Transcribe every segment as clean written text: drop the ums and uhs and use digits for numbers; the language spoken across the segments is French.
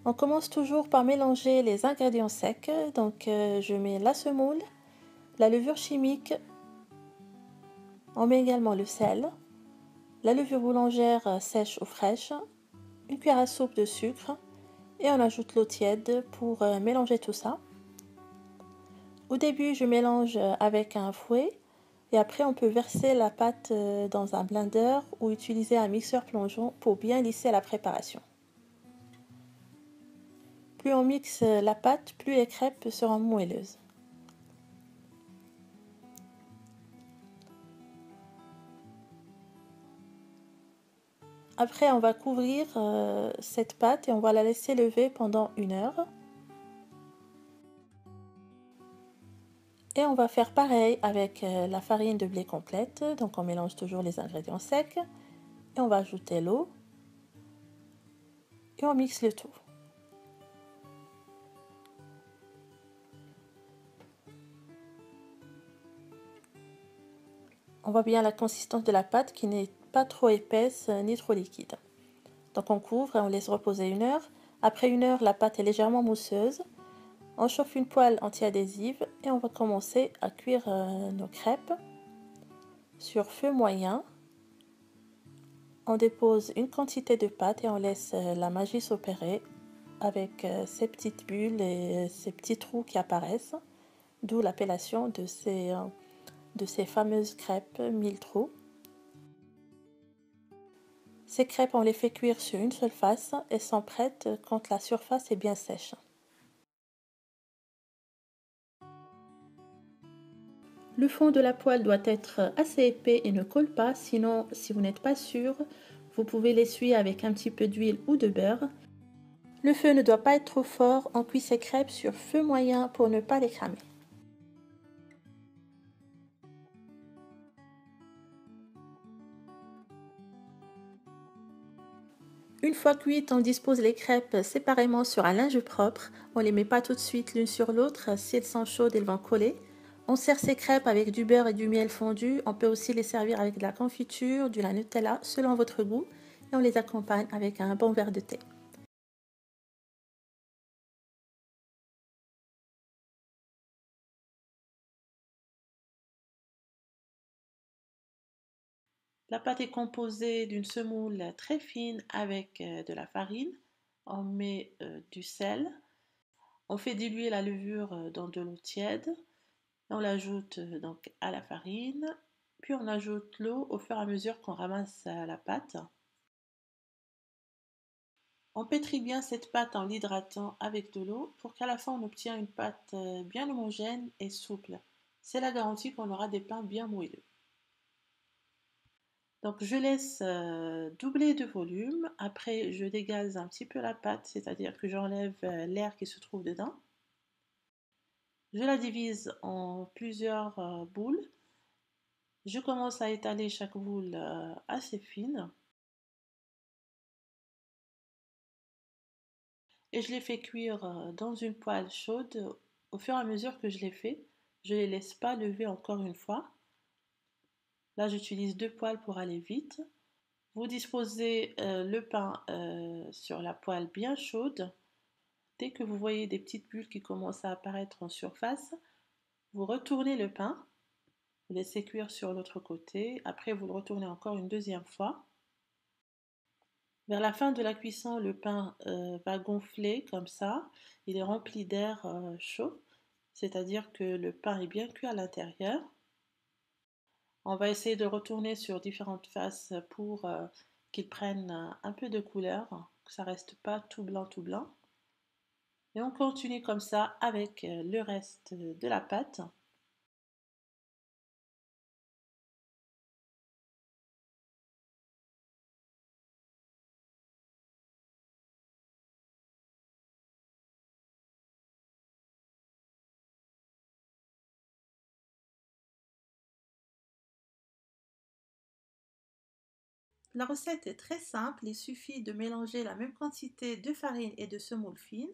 On commence toujours par mélanger les ingrédients secs. Donc je mets la semoule, la levure chimique, on met également le sel, la levure boulangère sèche ou fraîche, une cuillère à soupe de sucre et on ajoute l'eau tiède pour mélanger tout ça. Au début, je mélange avec un fouet et après on peut verser la pâte dans un blender ou utiliser un mixeur plongeon pour bien lisser la préparation. Plus on mixe la pâte, plus les crêpes seront moelleuses. Après, on va couvrir cette pâte et on va la laisser lever pendant 1 heure. Et on va faire pareil avec la farine de blé complète. Donc on mélange toujours les ingrédients secs et on va ajouter l'eau et on mixe le tout. On voit bien la consistance de la pâte qui n'est pas trop épaisse ni trop liquide. Donc on couvre et on laisse reposer 1 heure. Après 1 heure, la pâte est légèrement mousseuse. On chauffe une poêle anti-adhésive et on va commencer à cuire nos crêpes sur feu moyen. On dépose une quantité de pâte et on laisse la magie s'opérer avec ces petites bulles et ces petits trous qui apparaissent, d'où l'appellation de ces fameuses crêpes 1000 trous. Ces crêpes, on les fait cuire sur une seule face et sont prêtes quand la surface est bien sèche. Le fond de la poêle doit être assez épais et ne colle pas, sinon si vous n'êtes pas sûr, vous pouvez l'essuyer avec un petit peu d'huile ou de beurre. Le feu ne doit pas être trop fort, on cuit ces crêpes sur feu moyen pour ne pas les cramer. Une fois cuites, on dispose les crêpes séparément sur un linge propre. On ne les met pas tout de suite l'une sur l'autre, si elles sont chaudes, elles vont coller. On sert ces crêpes avec du beurre et du miel fondu. On peut aussi les servir avec de la confiture, de la Nutella, selon votre goût. Et on les accompagne avec un bon verre de thé. La pâte est composée d'une semoule très fine avec de la farine. On met du sel. On fait diluer la levure dans de l'eau tiède. On l'ajoute donc à la farine. Puis on ajoute l'eau au fur et à mesure qu'on ramasse la pâte. On pétrit bien cette pâte en l'hydratant avec de l'eau pour qu'à la fin on obtient une pâte bien homogène et souple. C'est la garantie qu'on aura des pains bien moelleux. Donc je laisse doubler de volume. Après je dégaze un petit peu la pâte, c'est-à-dire que j'enlève l'air qui se trouve dedans. Je la divise en plusieurs boules. Je commence à étaler chaque boule assez fine. Et je les fais cuire dans une poêle chaude au fur et à mesure que je les fais. Je ne les laisse pas lever encore une fois. Là, j'utilise 2 poêles pour aller vite. Vous disposez le pain sur la poêle bien chaude. Dès que vous voyez des petites bulles qui commencent à apparaître en surface, vous retournez le pain, vous laissez cuire sur l'autre côté. Après, vous le retournez encore une deuxième fois. Vers la fin de la cuisson, le pain va gonfler comme ça. Il est rempli d'air chaud, c'est-à-dire que le pain est bien cuit à l'intérieur. On va essayer de retourner sur différentes faces pour qu'il prenne un peu de couleur, que ça reste pas tout blanc tout blanc. Et on continue comme ça avec le reste de la pâte. La recette est très simple, il suffit de mélanger la même quantité de farine et de semoule fine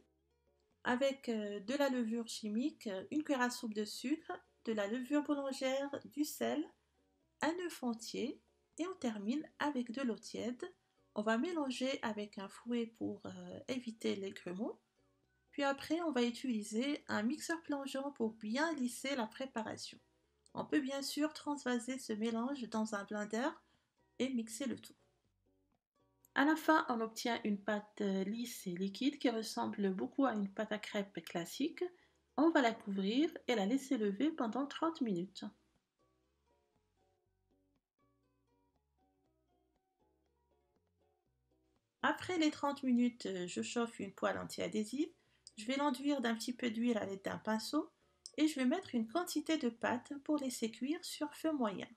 avec de la levure chimique, une cuillère à soupe de sucre, de la levure boulangère, du sel, un œuf entier et on termine avec de l'eau tiède. On va mélanger avec un fouet pour éviter les grumeaux. Puis après, on va utiliser un mixeur plongeant pour bien lisser la préparation. On peut bien sûr transvaser ce mélange dans un blender et mixer le tout. À la fin, on obtient une pâte lisse et liquide qui ressemble beaucoup à une pâte à crêpes classique. On va la couvrir et la laisser lever pendant 30 minutes. Après les 30 minutes, je chauffe une poêle anti-adhésive. Je vais l'enduire d'un petit peu d'huile à l'aide d'un pinceau et je vais mettre une quantité de pâte pour laisser cuire sur feu moyen.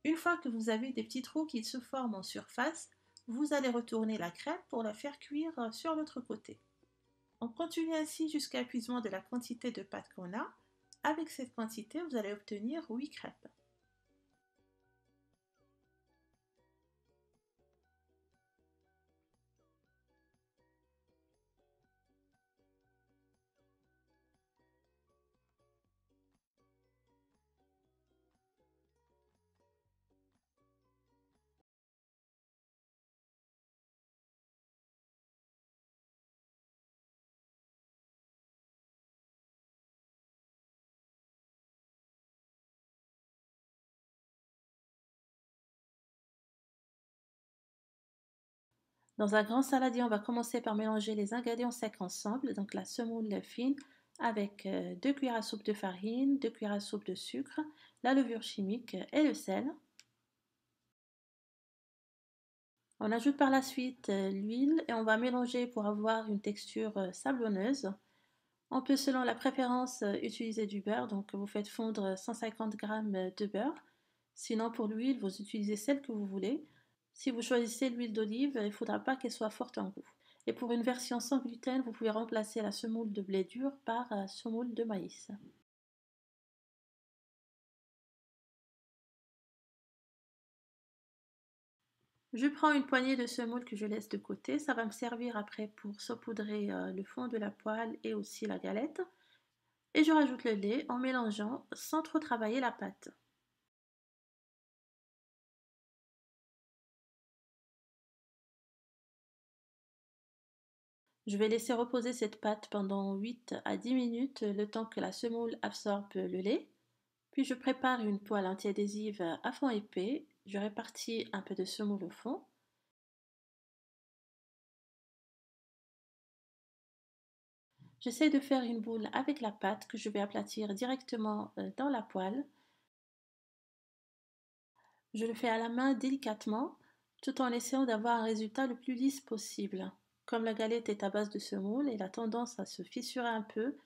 Une fois que vous avez des petits trous qui se forment en surface, vous allez retourner la crêpe pour la faire cuire sur l'autre côté. On continue ainsi jusqu'à épuisement de la quantité de pâte qu'on a. Avec cette quantité, vous allez obtenir 8 crêpes. Dans un grand saladier, on va commencer par mélanger les ingrédients secs ensemble, donc la semoule fine avec 2 cuillères à soupe de farine, 2 cuillères à soupe de sucre, la levure chimique et le sel. On ajoute par la suite l'huile et on va mélanger pour avoir une texture sablonneuse. On peut, selon la préférence, utiliser du beurre, donc vous faites fondre 150 g de beurre. Sinon, pour l'huile, vous utilisez celle que vous voulez. Si vous choisissez l'huile d'olive, il ne faudra pas qu'elle soit forte en goût. Et pour une version sans gluten, vous pouvez remplacer la semoule de blé dur par semoule de maïs. Je prends une poignée de semoule que je laisse de côté. Ça va me servir après pour saupoudrer le fond de la poêle et aussi la galette. Et je rajoute le lait en mélangeant sans trop travailler la pâte. Je vais laisser reposer cette pâte pendant 8 à 10 minutes, le temps que la semoule absorbe le lait. Puis je prépare une poêle antiadhésive à fond épais. Je répartis un peu de semoule au fond. J'essaie de faire une boule avec la pâte que je vais aplatir directement dans la poêle. Je le fais à la main délicatement, tout en essayant d'avoir un résultat le plus lisse possible. Comme la galette est à base de semoule, elle a tendance à se fissurer un peu.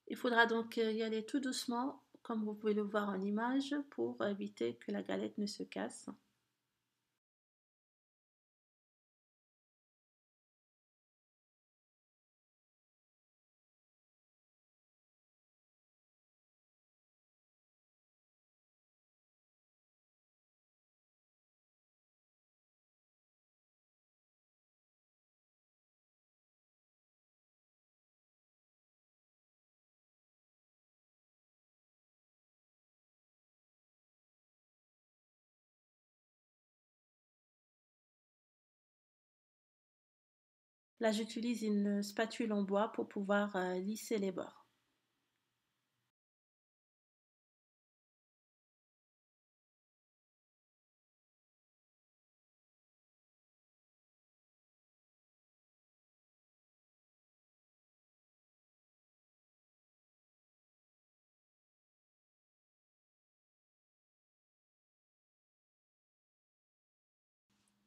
Il faudra donc y aller tout doucement, comme vous pouvez le voir en image, pour éviter que la galette ne se casse. Là, j'utilise une spatule en bois pour pouvoir lisser les bords.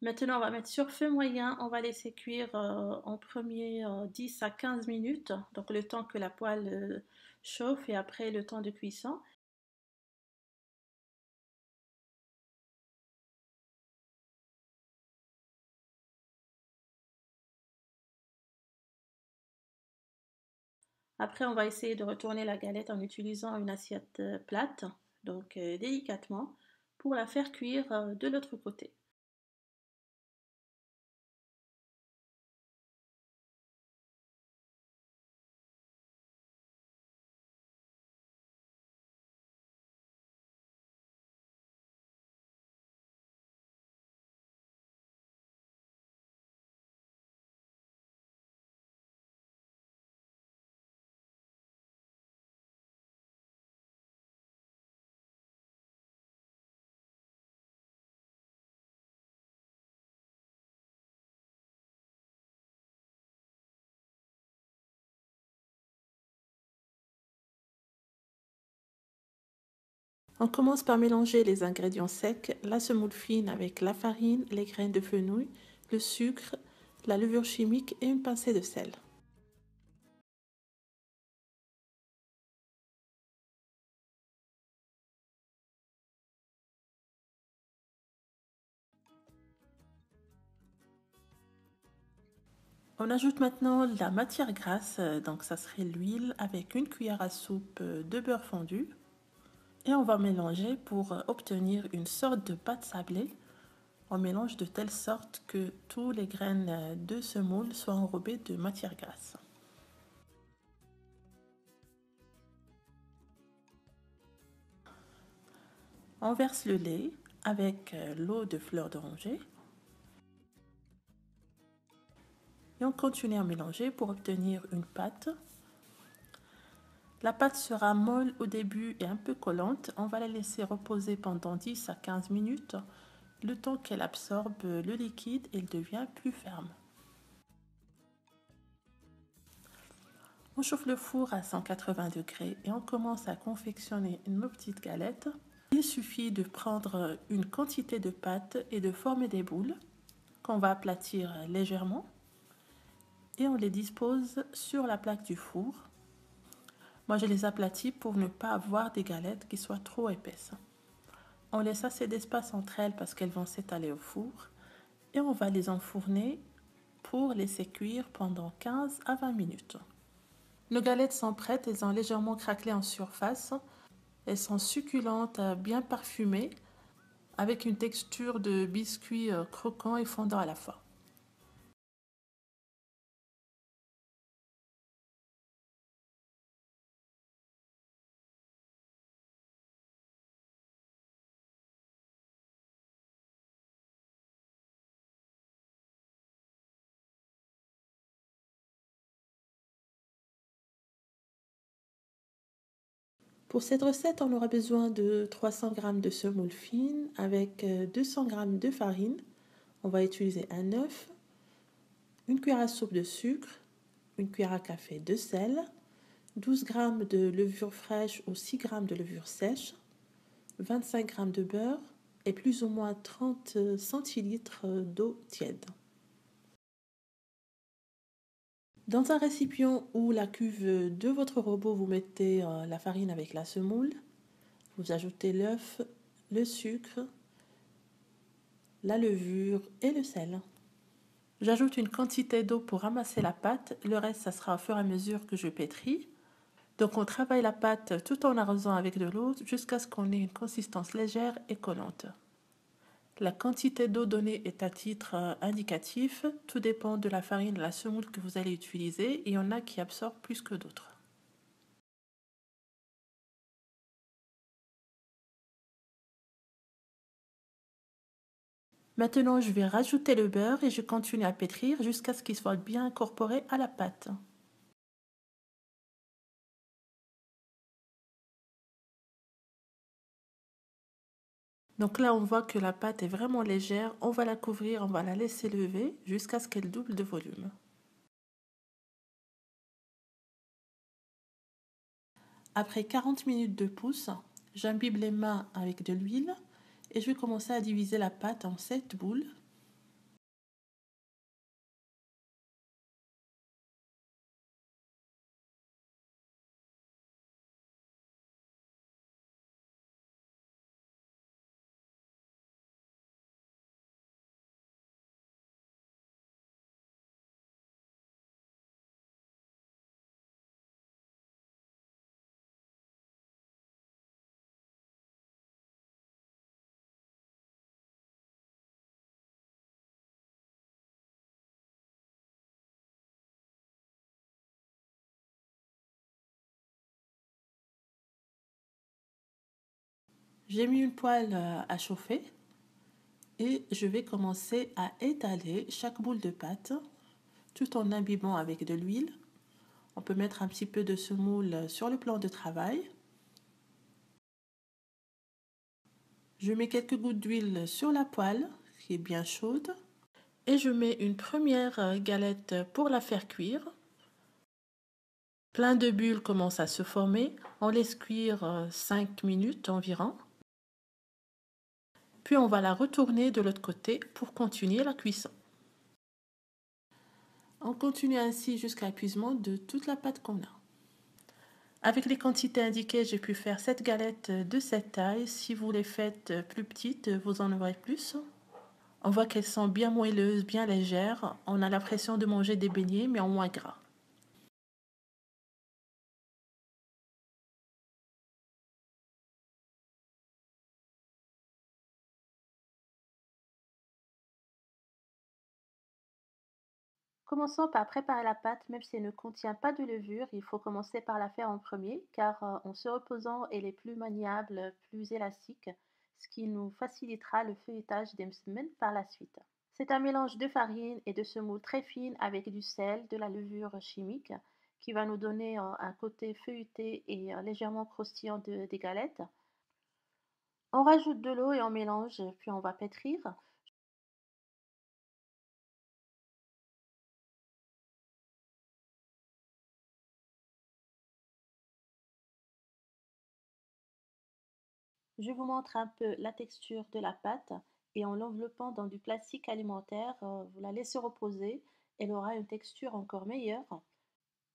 Maintenant, on va mettre sur feu moyen. On va laisser cuire en premier 10 à 15 minutes, donc le temps que la poêle chauffe et après le temps de cuisson. Après, on va essayer de retourner la galette en utilisant une assiette plate, donc délicatement, pour la faire cuire de l'autre côté. On commence par mélanger les ingrédients secs, la semoule fine avec la farine, les graines de fenouil, le sucre, la levure chimique et une pincée de sel. On ajoute maintenant la matière grasse, donc ça serait l'huile avec une cuillère à soupe de beurre fondu. Et on va mélanger pour obtenir une sorte de pâte sablée. On mélange de telle sorte que tous les graines de semoule soient enrobées de matière grasse. On verse le lait avec l'eau de fleur d'oranger. Et on continue à mélanger pour obtenir une pâte. La pâte sera molle au début et un peu collante. On va la laisser reposer pendant 10 à 15 minutes, le temps qu'elle absorbe le liquide et elle devient plus ferme. On chauffe le four à 180 degrés et on commence à confectionner nos petites galettes. Il suffit de prendre une quantité de pâte et de former des boules qu'on va aplatir légèrement et on les dispose sur la plaque du four. Moi, je les aplatis pour ne pas avoir des galettes qui soient trop épaisses. On laisse assez d'espace entre elles parce qu'elles vont s'étaler au four et on va les enfourner pour laisser cuire pendant 15 à 20 minutes. Nos galettes sont prêtes, elles ont légèrement craquelé en surface. Elles sont succulentes, bien parfumées, avec une texture de biscuit croquant et fondant à la fois. Pour cette recette, on aura besoin de 300 g de semoule fine avec 200 g de farine. On va utiliser un œuf, une cuillère à soupe de sucre, une cuillère à café de sel, 12 g de levure fraîche ou 6 g de levure sèche, 25 g de beurre et plus ou moins 30 centilitres d'eau tiède. Dans un récipient ou la cuve de votre robot, vous mettez la farine avec la semoule, vous ajoutez l'œuf, le sucre, la levure et le sel. J'ajoute une quantité d'eau pour ramasser la pâte, le reste ça sera au fur et à mesure que je pétris. Donc on travaille la pâte tout en arrosant avec de l'eau jusqu'à ce qu'on ait une consistance légère et collante. La quantité d'eau donnée est à titre indicatif, tout dépend de la farine et de la semoule que vous allez utiliser et il y en a qui absorbent plus que d'autres. Maintenant, je vais rajouter le beurre et je continue à pétrir jusqu'à ce qu'il soit bien incorporé à la pâte. Donc là, on voit que la pâte est vraiment légère. On va la couvrir, on va la laisser lever jusqu'à ce qu'elle double de volume. Après 40 minutes de pousse, j'imbibe les mains avec de l'huile et je vais commencer à diviser la pâte en 7 boules. J'ai mis une poêle à chauffer et je vais commencer à étaler chaque boule de pâte tout en imbibant avec de l'huile. On peut mettre un petit peu de semoule sur le plan de travail. Je mets quelques gouttes d'huile sur la poêle qui est bien chaude et je mets une première galette pour la faire cuire. Plein de bulles commencent à se former. On laisse cuire 5 minutes environ. Puis on va la retourner de l'autre côté pour continuer la cuisson. On continue ainsi jusqu'à l'épuisement de toute la pâte qu'on a. Avec les quantités indiquées, j'ai pu faire 7 galettes de cette taille. Si vous les faites plus petites, vous en aurez plus. On voit qu'elles sont bien moelleuses, bien légères. On a l'impression de manger des beignets, mais en moins gras. Commençons par préparer la pâte, même si elle ne contient pas de levure, il faut commencer par la faire en premier, car en se reposant, elle est plus maniable, plus élastique, ce qui nous facilitera le feuilletage des semaines par la suite. C'est un mélange de farine et de semoule très fine avec du sel, de la levure chimique, qui va nous donner un côté feuilleté et légèrement croustillant des galettes. On rajoute de l'eau et on mélange, puis on va pétrir. Je vous montre un peu la texture de la pâte et en l'enveloppant dans du plastique alimentaire, vous la laissez reposer, elle aura une texture encore meilleure.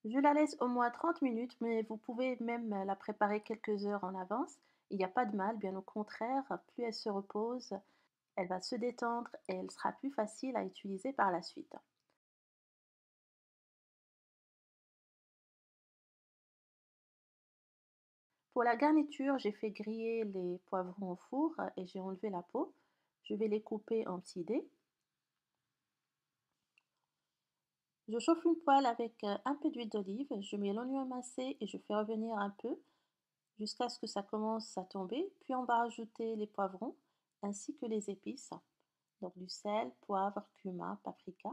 Je la laisse au moins 30 minutes, mais vous pouvez même la préparer quelques heures en avance. Il n'y a pas de mal, bien au contraire, plus elle se repose, elle va se détendre et elle sera plus facile à utiliser par la suite. Pour la garniture, j'ai fait griller les poivrons au four et j'ai enlevé la peau. Je vais les couper en petits dés. Je chauffe une poêle avec un peu d'huile d'olive, je mets l'oignon émincé et je fais revenir un peu jusqu'à ce que ça commence à tomber. Puis on va rajouter les poivrons ainsi que les épices. Donc du sel, poivre, cumin, paprika.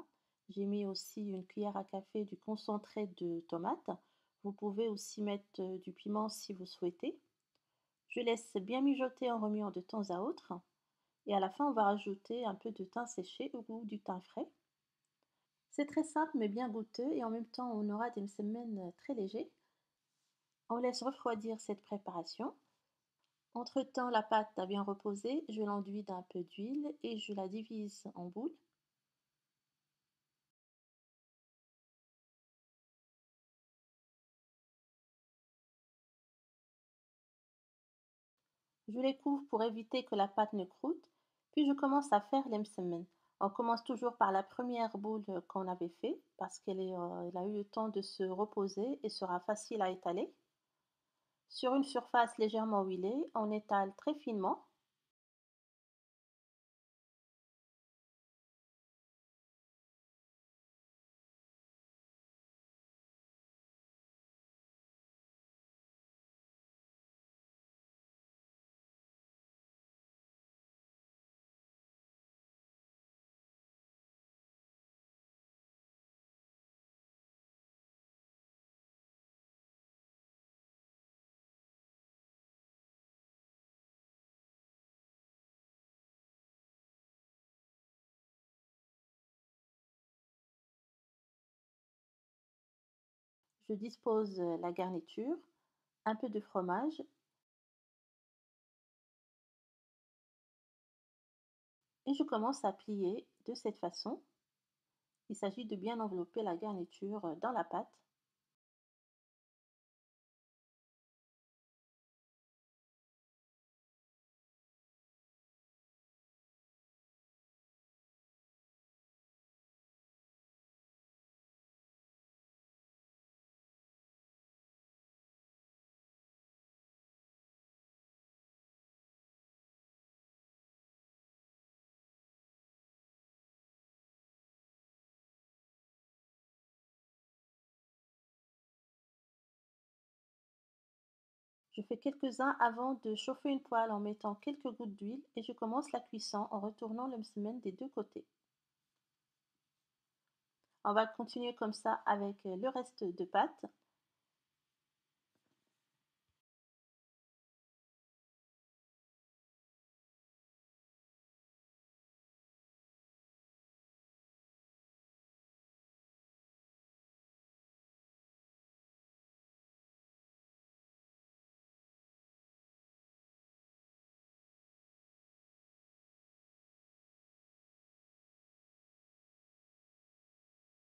J'ai mis aussi une cuillère à café du concentré de tomate. Vous pouvez aussi mettre du piment si vous souhaitez. Je laisse bien mijoter en remuant de temps à autre. Et à la fin, on va rajouter un peu de thym séché ou du thym frais. C'est très simple mais bien goûteux et en même temps on aura des msemen très légers. On laisse refroidir cette préparation. Entre-temps, la pâte a bien reposé, je l'enduis d'un peu d'huile et je la divise en boules. Je les couvre pour éviter que la pâte ne croûte, puis je commence à faire les msemen. On commence toujours par la première boule qu'on avait fait parce elle a eu le temps de se reposer et sera facile à étaler. Sur une surface légèrement huilée, on étale très finement. Je dispose la garniture, un peu de fromage et je commence à plier de cette façon. Il s'agit de bien envelopper la garniture dans la pâte. Je fais quelques-uns avant de chauffer une poêle en mettant quelques gouttes d'huile et je commence la cuisson en retournant le msemen des deux côtés. On va continuer comme ça avec le reste de pâte.